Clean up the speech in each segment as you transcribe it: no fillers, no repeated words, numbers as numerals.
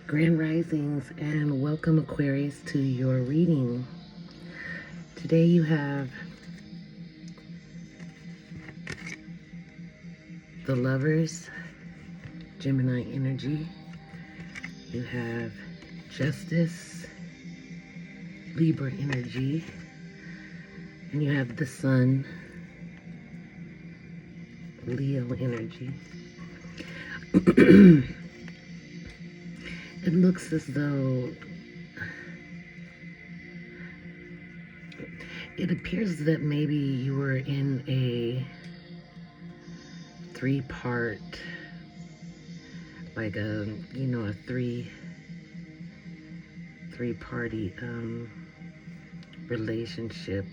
Grand Risings and welcome Aquarius to your reading. Today you have the Lovers, Gemini energy. You have Justice, Libra energy. And you have the Sun, Leo energy. It looks as though it appears that maybe you were in a three-part, like a three-party relationship.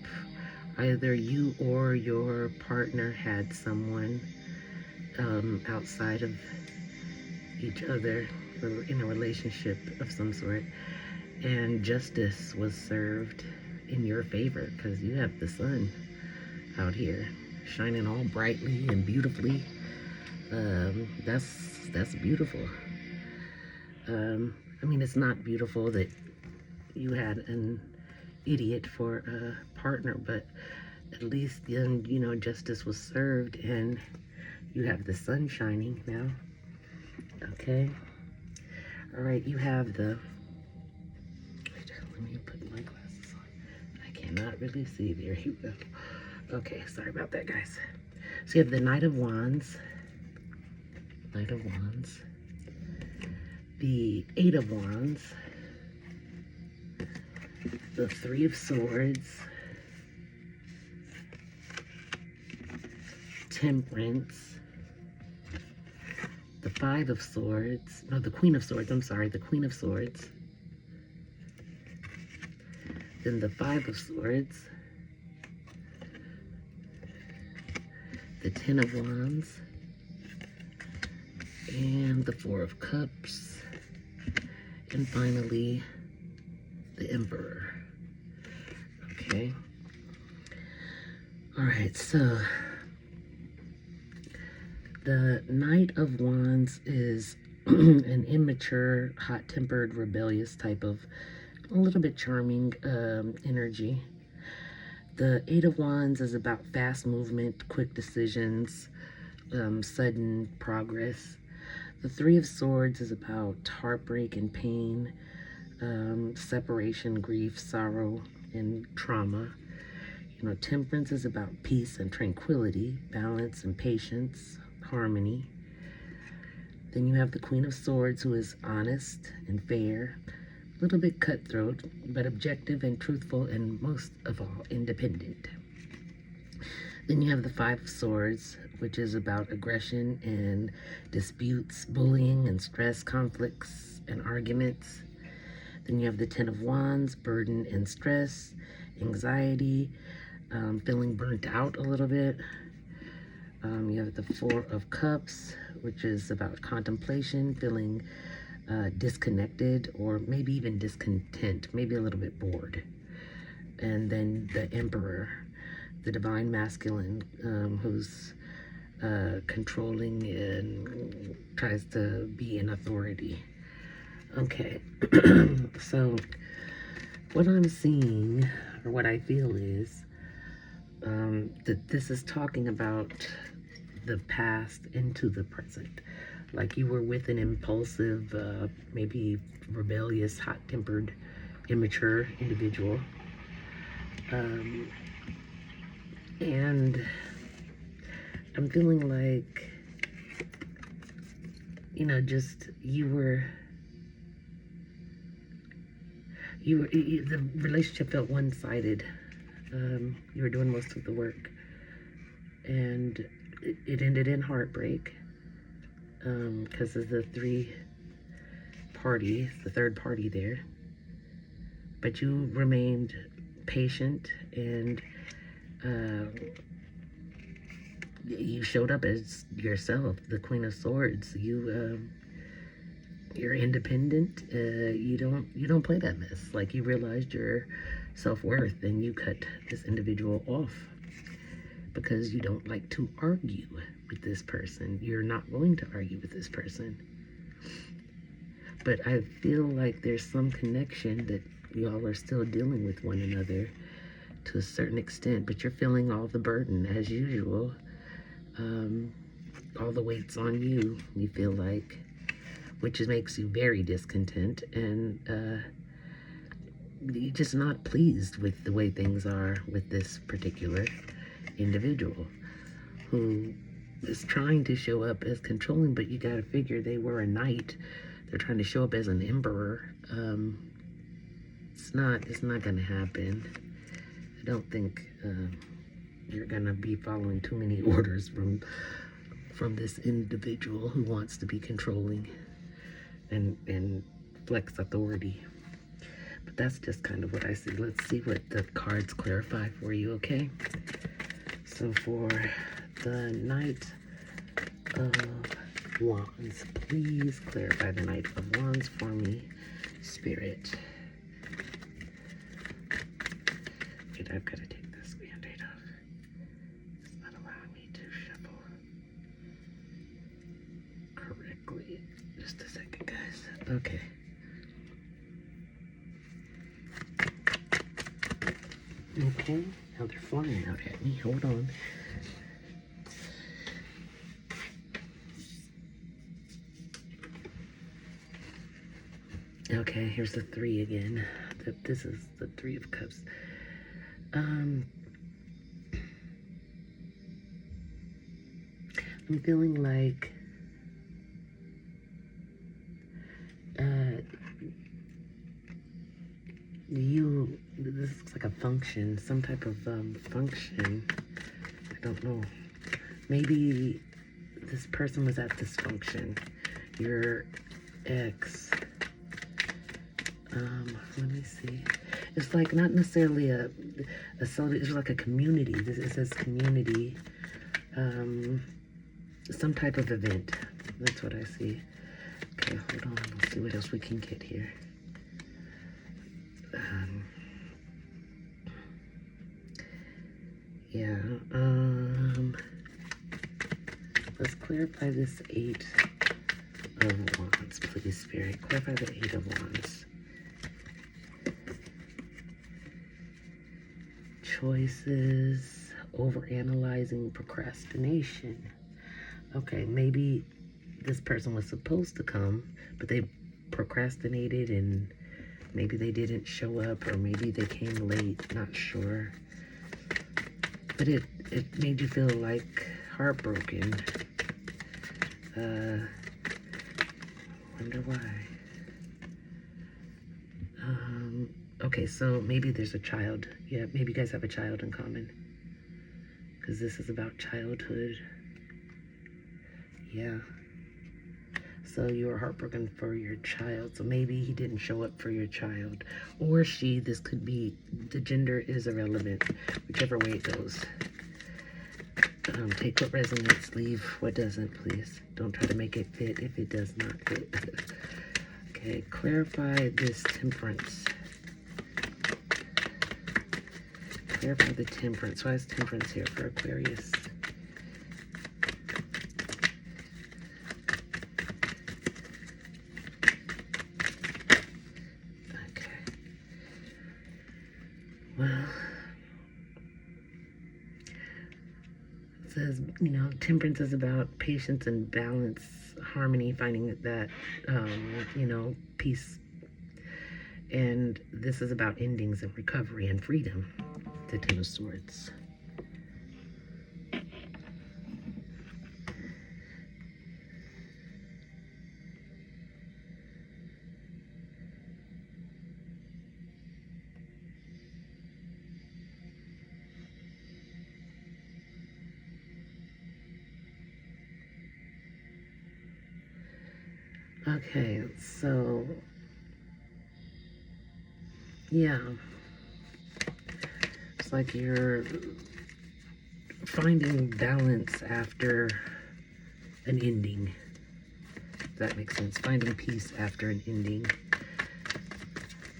Either you or your partner had someone outside of each other or in a relationship of some sort, and justice was served in your favor because you have the sun out here shining all brightly and beautifully. That's beautiful. I mean, it's not beautiful that you had an idiot for a partner, but at least then justice was served and you have the sun shining now. Okay. All right, you have the, let me put my glasses on. I cannot really see. There you go. Okay, sorry about that, guys. So you have the Knight of Wands, the Eight of Wands, the Three of Swords, Temperance, the Five of Swords, no, the Queen of Swords, I'm sorry, the Queen of Swords, then the Five of Swords, the Ten of Wands, and the Four of Cups, and finally, the Emperor. Okay. All right, so the Knight of Wands is an immature, hot-tempered, rebellious type of, a little bit charming energy. The Eight of Wands is about fast movement, quick decisions, sudden progress. The Three of Swords is about heartbreak and pain, separation, grief, sorrow, and trauma. Temperance is about peace and tranquility, balance and patience, harmony. Then you have the Queen of Swords, who is honest and fair, a little bit cutthroat, but objective and truthful, and most of all, independent. Then you have the Five of Swords, which is about aggression and disputes, bullying and stress, conflicts and arguments. Then you have the Ten of Wands, burden and stress, anxiety, feeling burnt out a little bit. You have the Four of Cups, which is about contemplation, feeling disconnected or maybe even discontent, maybe a little bit bored. And then the Emperor, the divine masculine, who's controlling and tries to be in authority. Okay, so what I'm seeing, or what I feel is, that this is talking about the past into the present. Like you were with an impulsive, maybe rebellious, hot-tempered, immature individual. And I'm feeling like, just the relationship felt one-sided. You were doing most of the work. And it ended in heartbreak because of the the third party there. But you remained patient and you showed up as yourself, the Queen of Swords. You're independent. You don't play that mess. Like you realized your self-worth and you cut this individual off because you don't like to argue with this person. You're not willing to argue with this person. but I feel like there's some connection that y'all are still dealing with one another to a certain extent, but you're feeling all the burden as usual. All the weight's on you, you feel like, which makes you very discontent, and you're just not pleased with the way things are with this particular individual who is trying to show up as controlling, but you gotta figure they were a knight. They're trying to show up as an emperor. It's not gonna happen. I don't think you're gonna be following too many orders from this individual who wants to be controlling and flex authority. But that's just kind of what I see. Let's see what the cards clarify for you, okay? So for the Knight of Wands, please clarify the Knight of Wands for me, Spirit. Wait, I've got to take this Band-Aid off. It's not allowing me to shuffle correctly. Just a second, guys. Okay. Okay, now they're flying out at me. Hold on. Okay, here's the 3 again. This is the 3 of Cups. I'm feeling like this looks like a function, some type of function. I don't know. Maybe this person was at this function. Your ex. Let me see. It's like not necessarily a it's like a community. It says community. Some type of event. That's what I see. Okay, hold on. Let's see what else we can get here. Yeah. Let's clarify this 8 of Wands, please, Spirit. Clarify the 8 of Wands. Choices, overanalyzing, procrastination. Okay, maybe this person was supposed to come, but they procrastinated and maybe they didn't show up, or maybe they came late, not sure. But it made you feel like heartbroken. Wonder why. Okay, so maybe there's a child. Yeah, maybe you guys have a child in common. Because this is about childhood. Yeah. So you were heartbroken for your child. So maybe he didn't show up for your child. Or she, this could be, the gender is irrelevant. Whichever way it goes. Take what resonates, leave what doesn't, please. Don't try to make it fit if it does not fit. Okay, clarify this Temperance. Clarify the Temperance. Why is Temperance here for Aquarius? Okay. Well, it says, you know, Temperance is about patience and balance, harmony, finding that, you know, peace. And this is about endings and recovery and freedom. The 10 of Swords. Okay, so yeah, it's like you're finding balance after an ending. Does that make sense? Finding peace after an ending.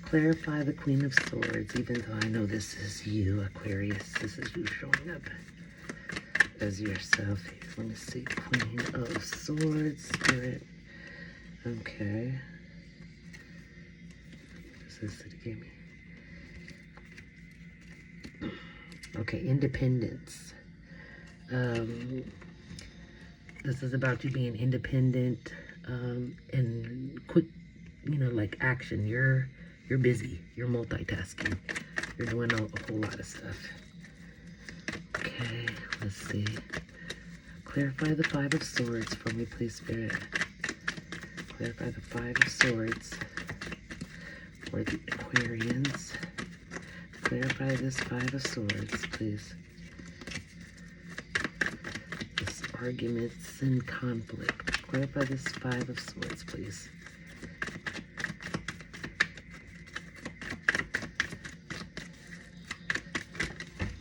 Clarify the Queen of Swords, even though I know this is you, Aquarius. This is you showing up as yourself. Let me see. Queen of Swords, Spirit. Okay. this that it gave me? Okay, independence. This is about you being independent and quick, like action. You're busy. You're multitasking. You're doing a whole lot of stuff. Okay, let's see. Clarify the Five of Swords for me, please, Spirit. Clarify the Five of Swords for the Aquarians. Clarify this Five of Swords, please. This arguments and conflict. Clarify this Five of Swords, please.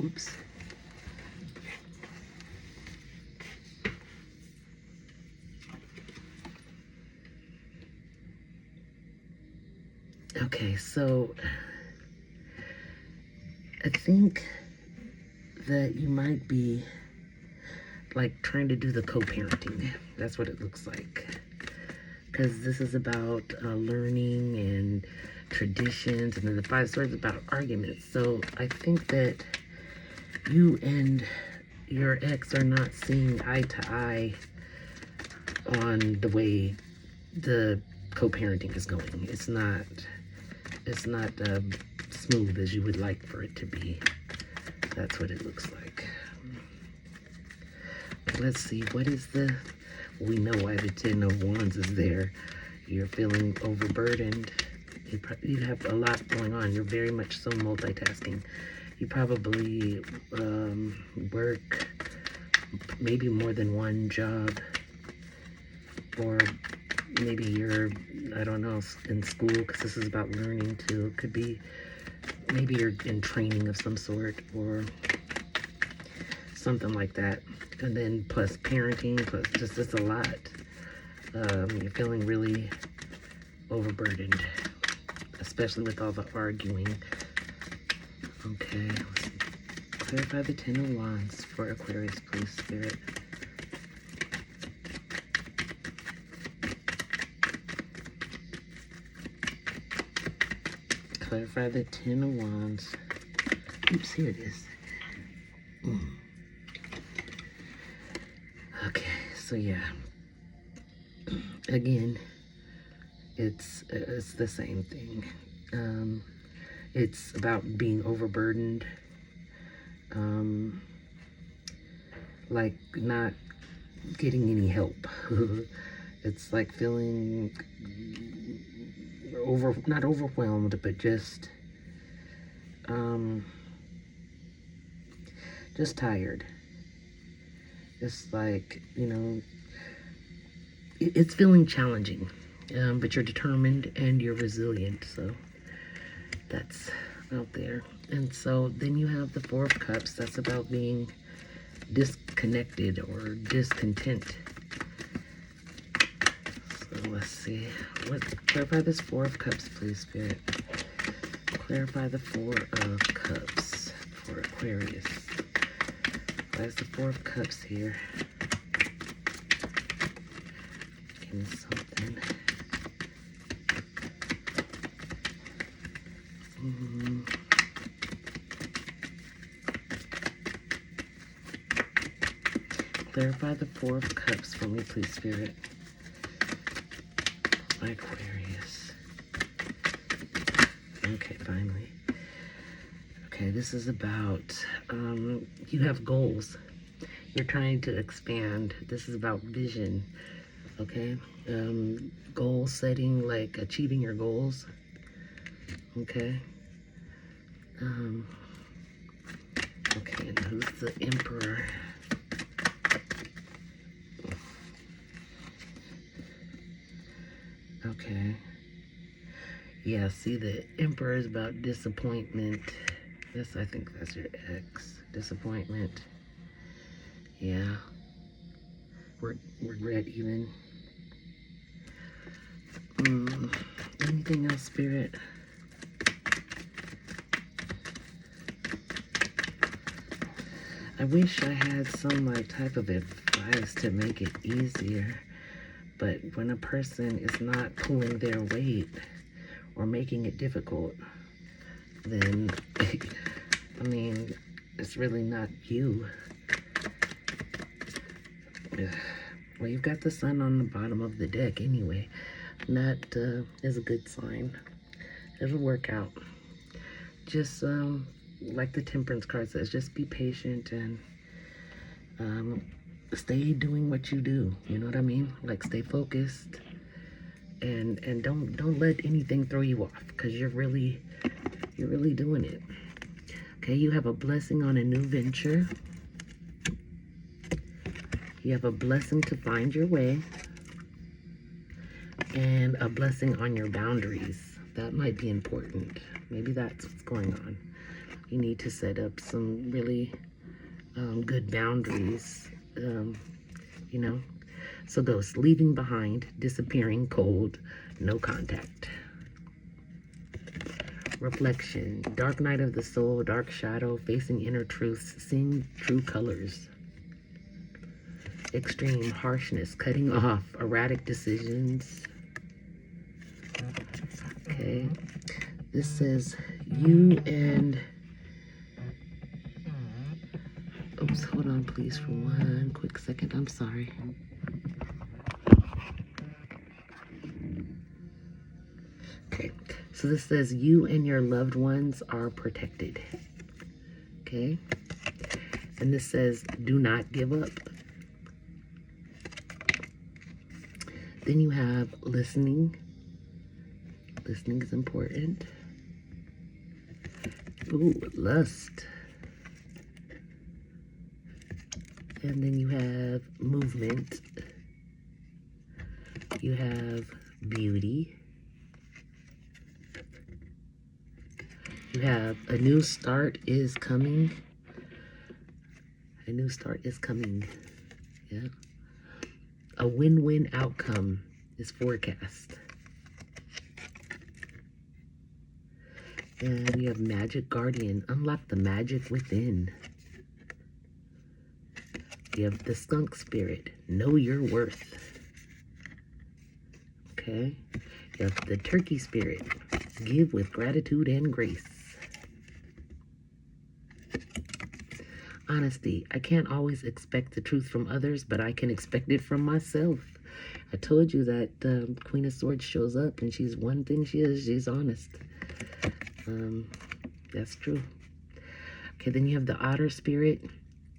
Oops. Okay, so I think that you might be like trying to do the co-parenting. That's what it looks like. Because this is about learning and traditions, and then the Five Swords about arguments. So I think that you and your ex are not seeing eye to eye on the way the co-parenting is going. It's not smooth as you would like for it to be. That's what it looks like. Let's see, what is we know why the Ten of Wands is there. You're feeling overburdened. You have a lot going on. You're very much so multitasking. You probably work maybe more than one job, or maybe you're, I don't know, in school, because this is about learning too. It could be maybe you're in training of some sort or something like that. And then plus parenting, plus just a lot. You're feeling really overburdened, especially with all the arguing. Okay, let's clarify the Ten of Wands for Aquarius, please, Spirit. Clarify the Ten of Wands. Oops, here it is. Okay, so yeah. Again, it's the same thing. It's about being overburdened, like not getting any help. It's like feeling not overwhelmed, but just tired. It's like, it's feeling challenging, but you're determined and you're resilient, so that's out there. And so then you have the Four of Cups. That's about being disconnected or discontent. So let's see. Clarify this Four of Cups, please, Spirit. Clarify the Four of Cups for Aquarius. Why is the Four of Cups here? Give me something. Clarify the Four of Cups for me, please, Spirit. Aquarius. Okay, finally. Okay, this is about, you have goals. You're trying to expand. This is about vision, okay? Goal setting, like achieving your goals, okay? Okay, and who's the Emperor? Okay. Yeah, see, the Emperor is about disappointment. I think that's your ex. Disappointment. Yeah. Regret even. Anything else, Spirit? I wish I had some type of advice to make it easier. But when a person is not pulling their weight, or making it difficult, then, I mean, it's really not you. Well, you've got the sun on the bottom of the deck anyway. That is a good sign. It'll work out. Just like the Temperance card says, just be patient and stay doing what you do. You know what I mean? Like, stay focused and don't let anything throw you off, because you're really doing it. Okay, you have a blessing on a new venture. You have a blessing to find your way, and a blessing on your boundaries. That might be important. Maybe that's what's going on. You need to set up some really good boundaries, you know. So ghosts, leaving behind, disappearing, cold, no contact. Reflection, dark night of the soul, dark shadow, facing inner truths, seeing true colors. Extreme harshness, cutting off, erratic decisions. Okay, this says you and, oops, hold on please for one quick second, I'm sorry. Okay, so this says you and your loved ones are protected. Okay, and this says do not give up. Then you have listening. Listening is important. Ooh, lust. And then you have movement. You have beauty. You have a new start is coming. A new start is coming. Yeah. A win-win outcome is forecast. And you have magic guardian. Unlock the magic within. You have the skunk spirit. Know your worth. Okay. You have the turkey spirit. Give with gratitude and grace. Honesty. I can't always expect the truth from others, but I can expect it from myself. I told you that Queen of Swords shows up, and she's one thing she is, she's honest. That's true. Okay, then you have the otter spirit.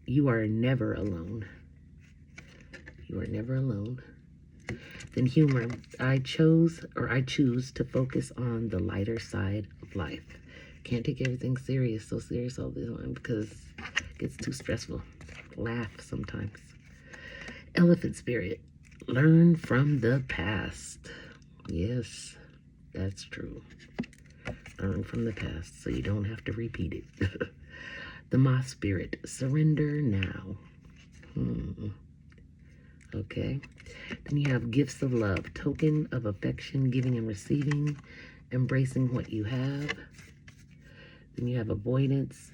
You are never alone. You are never alone. Then humor. I choose to focus on the lighter side of life. Can't take everything so serious all the time, because it gets too stressful. Laugh sometimes. Elephant spirit. Learn from the past. Yes, that's true. Learn from the past so you don't have to repeat it. The moth spirit. Surrender now. Okay. Then you have gifts of love. Token of affection, giving and receiving. Embracing what you have. Then you have avoidance.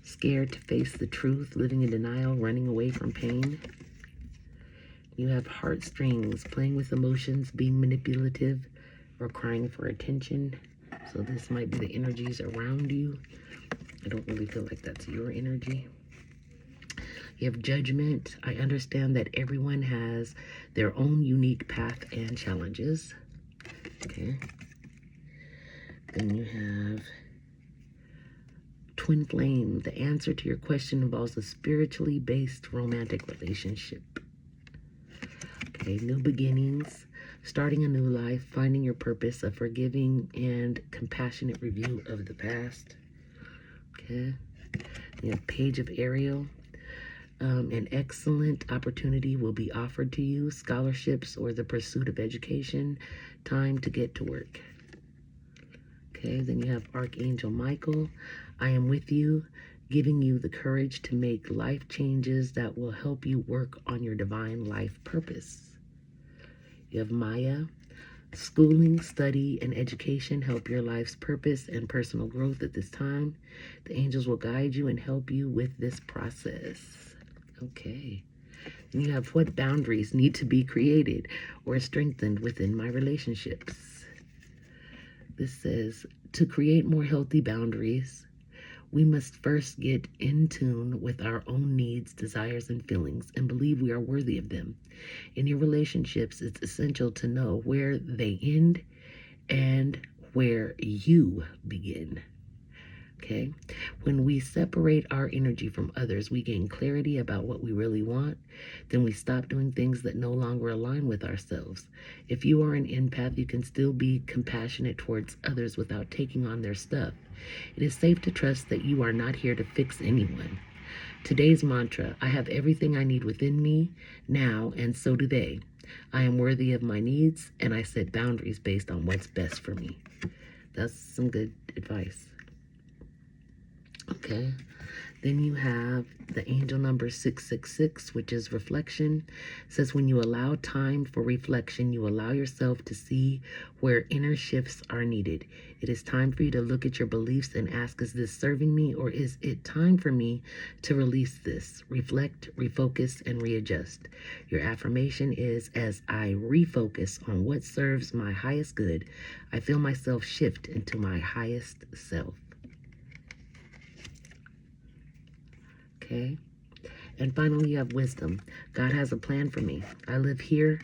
Scared to face the truth. Living in denial. Running away from pain. You have heartstrings. Playing with emotions. Being manipulative. Or crying for attention. So this might be the energies around you. I don't really feel like that's your energy. You have judgment. I understand that everyone has their own unique path and challenges. Okay. Then you have twin flame. The answer to your question involves a spiritually based romantic relationship. Okay, new beginnings. Starting a new life, finding your purpose, a forgiving and compassionate review of the past. Okay. You have Page of Ariel. An excellent opportunity will be offered to you. Scholarships or the pursuit of education. Time to get to work. Okay, then you have Archangel Michael. I am with you, giving you the courage to make life changes that will help you work on your divine life purpose. You have Maya. Schooling, study, and education help your life's purpose and personal growth at this time. The angels will guide you and help you with this process. Okay. And you have what boundaries need to be created or strengthened within my relationships. This says, to create more healthy boundaries, we must first get in tune with our own needs, desires, and feelings and believe we are worthy of them. In your relationships, it's essential to know where they end and where you begin. Okay? When we separate our energy from others, we gain clarity about what we really want. Then we stop doing things that no longer align with ourselves. If you are an empath, you can still be compassionate towards others without taking on their stuff. It is safe to trust that you are not here to fix anyone. Today's mantra: I have everything I need within me now, and so do they. I am worthy of my needs, and I set boundaries based on what's best for me. That's some good advice. Okay. Then you have the angel number 666, which is reflection. It says, when you allow time for reflection, you allow yourself to see where inner shifts are needed. It is time for you to look at your beliefs and ask, is this serving me, or is it time for me to release this? Reflect, refocus, and readjust. Your affirmation is, as I refocus on what serves my highest good, I feel myself shift into my highest self. Okay. And finally, you have wisdom. God has a plan for me. I live here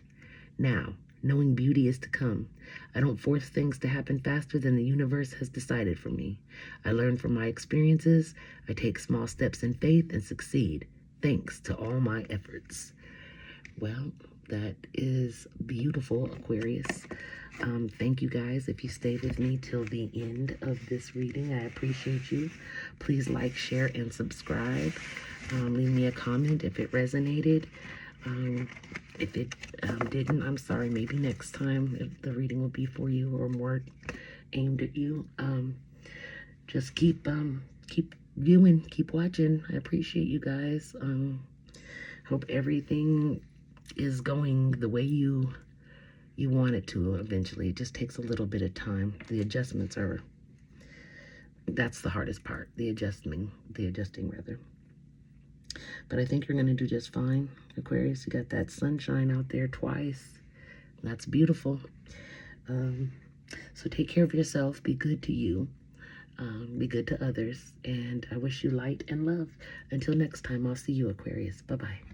now, knowing beauty is to come. I don't force things to happen faster than the universe has decided for me. I learn from my experiences. I take small steps in faith and succeed, thanks to all my efforts. Well, that is beautiful, Aquarius. Thank you guys if you stayed with me till the end of this reading. I appreciate you. Please like, share, and subscribe. Leave me a comment if it resonated. If it didn't, I'm sorry. Maybe next time the reading will be for you or more aimed at you. Just keep viewing, keep watching. I appreciate you guys. Hope everything is going the way you want it to eventually. It just takes a little bit of time. The adjustments that's the hardest part, the adjusting rather. But I think you're going to do just fine, Aquarius. You got that sunshine out there twice. That's beautiful. So take care of yourself. Be good to you. Be good to others. And I wish you light and love. Until next time, I'll see you, Aquarius. Bye-bye.